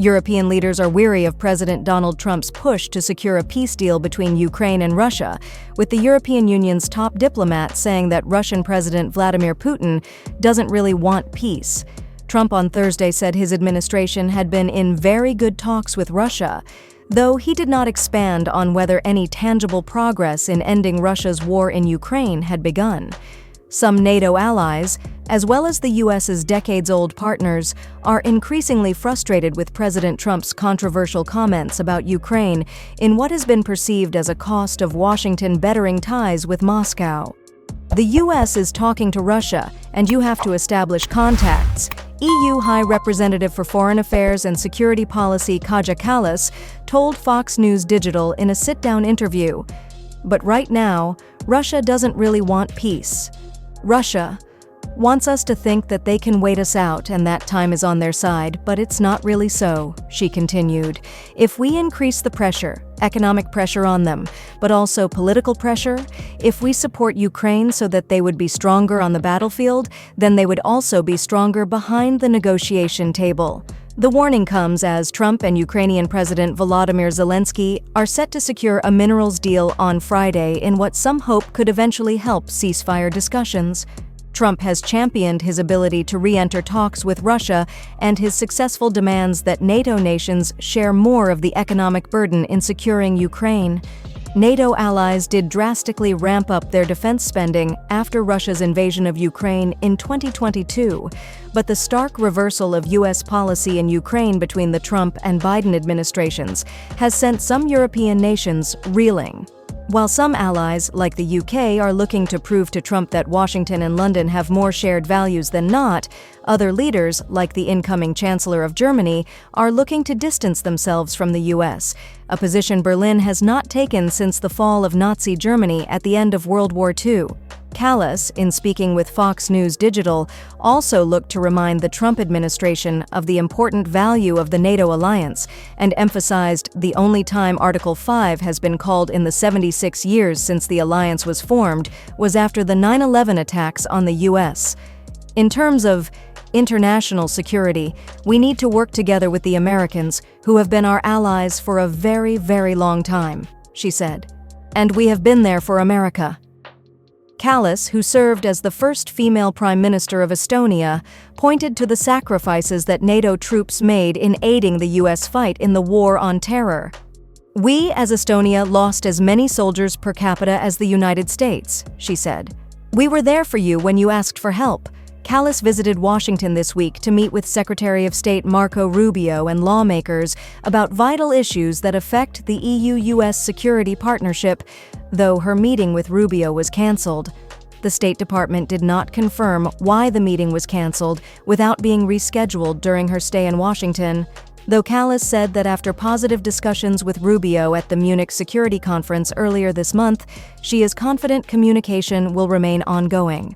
European leaders are weary of President Donald Trump's push to secure a peace deal between Ukraine and Russia, with the European Union's top diplomat saying that Russian President Vladimir Putin doesn't really want peace. Trump on Thursday said his administration had been in very good talks with Russia, though he did not expand on whether any tangible progress in ending Russia's war in Ukraine had begun. Some NATO allies, as well as the U.S.'s decades-old partners, are increasingly frustrated with President Trump's controversial comments about Ukraine in what has been perceived as a cost of Washington bettering ties with Moscow. The U.S. is talking to Russia, and you have to establish contacts, EU High Representative for Foreign Affairs and Security Policy Kaja Kallas told Fox News Digital in a sit-down interview. But right now, Russia doesn't really want peace. Russia wants us to think that they can wait us out and that time is on their side, but it's not really so, she continued. If we increase the pressure, economic pressure on them, but also political pressure, if we support Ukraine so that they would be stronger on the battlefield, then they would also be stronger behind the negotiation table. The warning comes as Trump and Ukrainian President Volodymyr Zelensky are set to secure a minerals deal on Friday in what some hope could eventually help ceasefire discussions. Trump has championed his ability to re-enter talks with Russia and his successful demands that NATO nations share more of the economic burden in securing Ukraine. NATO allies did drastically ramp up their defense spending after Russia's invasion of Ukraine in 2022, but the stark reversal of U.S. policy in Ukraine between the Trump and Biden administrations has sent some European nations reeling. While some allies, like the UK, are looking to prove to Trump that Washington and London have more shared values than not, other leaders, like the incoming Chancellor of Germany, are looking to distance themselves from the US, a position Berlin has not taken since the fall of Nazi Germany at the end of World War II. Kallas, in speaking with Fox News Digital, also looked to remind the Trump administration of the important value of the NATO alliance and emphasized the only time Article 5 has been called in the 76 years since the alliance was formed was after the 9/11 attacks on the U.S. In terms of international security, we need to work together with the Americans, who have been our allies for a very, very long time, she said. And we have been there for America. Kallas, who served as the first female Prime Minister of Estonia, pointed to the sacrifices that NATO troops made in aiding the U.S. fight in the war on terror. We, as Estonia, lost as many soldiers per capita as the United States, she said. We were there for you when you asked for help. Kallas visited Washington this week to meet with Secretary of State Marco Rubio and lawmakers about vital issues that affect the EU-US security partnership, though her meeting with Rubio was canceled. The State Department did not confirm why the meeting was canceled without being rescheduled during her stay in Washington, though Kallas said that after positive discussions with Rubio at the Munich Security Conference earlier this month, she is confident communication will remain ongoing.